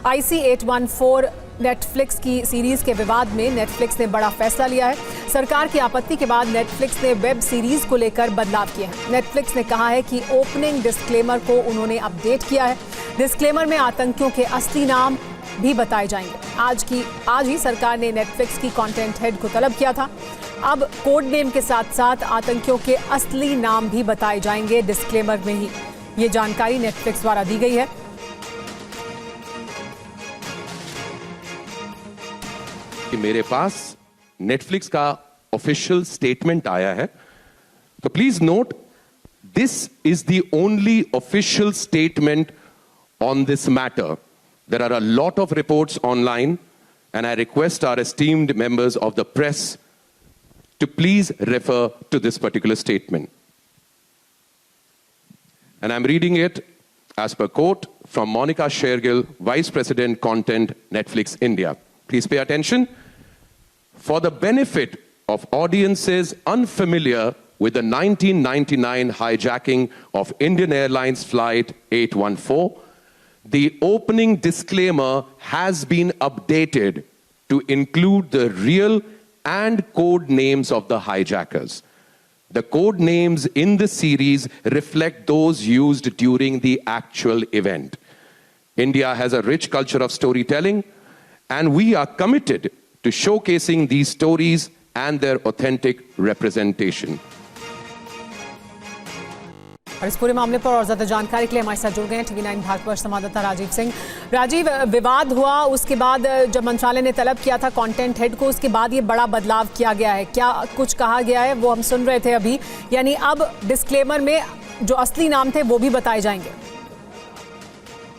IC-814 Netflix की series के विवाद में नेटफ्लिक्स ने बड़ा फैसला लिया है। सरकार की आपत्ति के बाद नेटफ्लिक्स ने वेब सीरीज को लेकर बदलाव किए हैं। नेटफ्लिक्स ने कहा है कि ओपनिंग डिस्क्लेमर को उन्होंने अपडेट किया है। डिस्क्लेमर में आतंकियों के असली नाम भी बताए जाएंगे। आज ही सरकार ने नेटफ्लिक्स की कंटेंट हेड को तलब किया था। अब कोड नेम के साथ साथ आतंकियों के असली नाम भी बताए जाएंगे। डिस्क्लेमर में ही ये जानकारी नेटफ्लिक्स द्वारा दी गई है। मेरे पास नेटफ्लिक्स का ऑफिशियल स्टेटमेंट आया है, तो please note this is the only official statement on this matter. There are a lot of reports online, and I request our esteemed members of the press to please refer to this particular statement. And I'm reading it as per quote from Monica Shergill, Vice President Content, Netflix India. Please pay attention. For the benefit of audiences unfamiliar with the 1999 hijacking of Indian Airlines Flight 814, the opening disclaimer has been updated to include the real and code names of the hijackers. The code names in the series reflect those used during the actual event. India has a rich culture of storytelling, and we are committed to showcasing these stories and their authentic representation. और इस पूरे मामले पर और ज्यादा जानकारी के लिए हमारे साथ जुड़ गए हैं TV9 भागवत संवाददाता राजीव सिंह। राजीव, विवाद हुआ, उसके बाद जब मंत्रालय ने तलब किया था कंटेंट हेड को, उसके बाद ये बड़ा बदलाव किया गया है। क्या कुछ कहा गया है वो हम सुन रहे थे अभी, यानी अब डिस्क्लेमर में जो असली नाम थे वो भी बताए जाएंगे?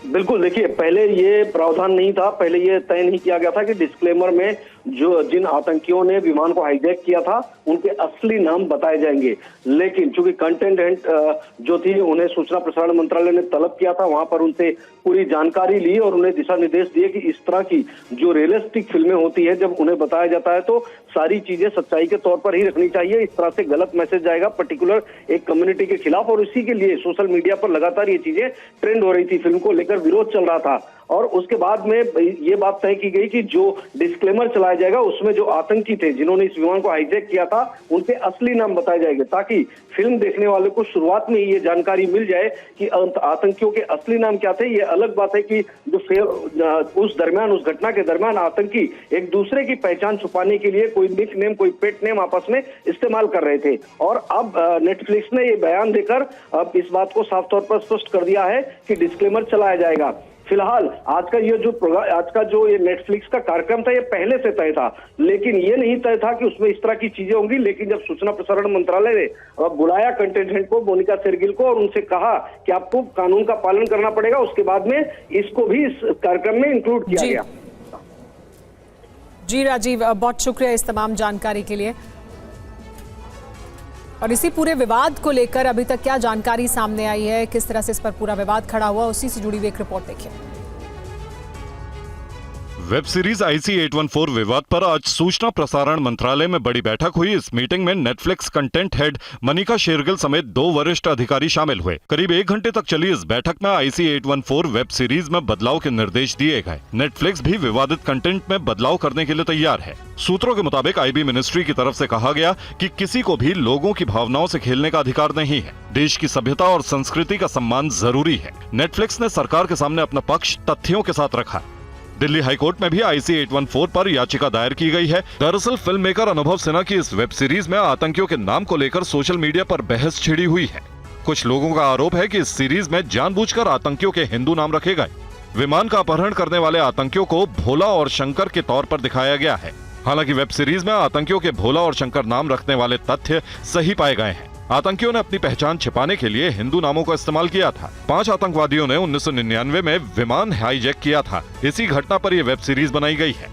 बिल्कुल, देखिए पहले ये प्रावधान नहीं था, पहले ये तय नहीं किया गया था कि डिस्क्लेमर में जिन आतंकियों ने विमान को हाईजैक किया था उनके असली नाम बताए जाएंगे। लेकिन चूंकि कंटेंट हेड जो थी उन्हें सूचना प्रसारण मंत्रालय ने तलब किया था, वहां पर उनसे पूरी जानकारी ली और उन्हें दिशा निर्देश दिए कि इस तरह की जो रियलिस्टिक फिल्में होती है जब उन्हें बताया जाता है तो सारी चीजें सच्चाई के तौर पर ही रखनी चाहिए। इस तरह से गलत मैसेज जाएगा पर्टिकुलर एक कम्युनिटी के खिलाफ, और इसी के लिए सोशल मीडिया पर लगातार ये चीजें ट्रेंड हो रही थी। फिल्म को लेकर विरोध चल रहा था और उसके बाद में ये बात तय की गई कि जो डिस्क्लेमर चलाया जाएगा उसमें जो आतंकी थे जिन्होंने इस विमान को हाईजैक किया था उनके असली नाम बताए जाएंगे, ताकि फिल्म देखने वाले को शुरुआत में ही ये जानकारी मिल जाए कि आतंकियों के असली नाम क्या थे। ये अलग बात है कि जो उस घटना के दरमियान आतंकी एक दूसरे की पहचान छुपाने के लिए कोई निक नेम, कोई पेट नेम आपस में इस्तेमाल कर रहे थे, और अब नेटफ्लिक्स ने ये बयान देकर अब इस बात को साफ तौर पर स्पष्ट कर दिया है कि डिस्क्लेमर चलाया जाएगा। फिलहाल आज का जो ये नेटफ्लिक्स का कार्यक्रम था ये पहले से तय था, लेकिन ये नहीं तय था कि उसमें इस तरह की चीजें होंगी। लेकिन जब सूचना प्रसारण मंत्रालय ने बुलाया कंटेंट हेड को, मोनिका शेरगिल को, और उनसे कहा कि आपको कानून का पालन करना पड़ेगा, उसके बाद में इसको भी इस कार्यक्रम में इंक्लूड किया गया। जी राजीव, बहुत शुक्रिया इस तमाम जानकारी के लिए। और इसी पूरे विवाद को लेकर अभी तक क्या जानकारी सामने आई है, किस तरह से इस पर पूरा विवाद खड़ा हुआ, उसी से जुड़ी हुई एक रिपोर्ट देखिए। वेब सीरीज IC-814 विवाद पर आज सूचना प्रसारण मंत्रालय में बड़ी बैठक हुई। इस मीटिंग में Netflix content head Manika Shergill समेत 2 वरिष्ठ अधिकारी शामिल हुए। करीब 1 घंटे तक चली इस बैठक में IC-814 वेब सीरीज में बदलाव के निर्देश दिए गए। नेटफ्लिक्स भी विवादित कंटेंट में बदलाव करने के लिए तैयार है। सूत्रों के मुताबिक IB मिनिस्ट्री की तरफ से कहा गया कि किसी को भी लोगों की भावनाओं से खेलने का अधिकार नहीं है। देश की सभ्यता और संस्कृति का सम्मान जरूरी है। नेटफ्लिक्स ने सरकार के सामने अपना पक्ष तथ्यों के साथ रखा। दिल्ली हाईकोर्ट में भी IC-814 पर याचिका दायर की गई है। दरअसल फिल्म मेकर अनुभव सिन्हा की इस वेब सीरीज में आतंकियों के नाम को लेकर सोशल मीडिया पर बहस छिड़ी हुई है। कुछ लोगों का आरोप है कि इस सीरीज में जानबूझकर आतंकियों के हिंदू नाम रखे गए। विमान का अपहरण करने वाले आतंकियों को भोला और शंकर के तौर पर दिखाया गया है। हालांकि वेब सीरीज में आतंकियों के भोला और शंकर नाम रखने वाले तथ्य सही पाए गए हैं। आतंकियों ने अपनी पहचान छिपाने के लिए हिंदू नामों का इस्तेमाल किया था। 5 आतंकवादियों ने 1999 में विमान हाईजैक किया था। इसी घटना पर यह वेब सीरीज बनाई गई है।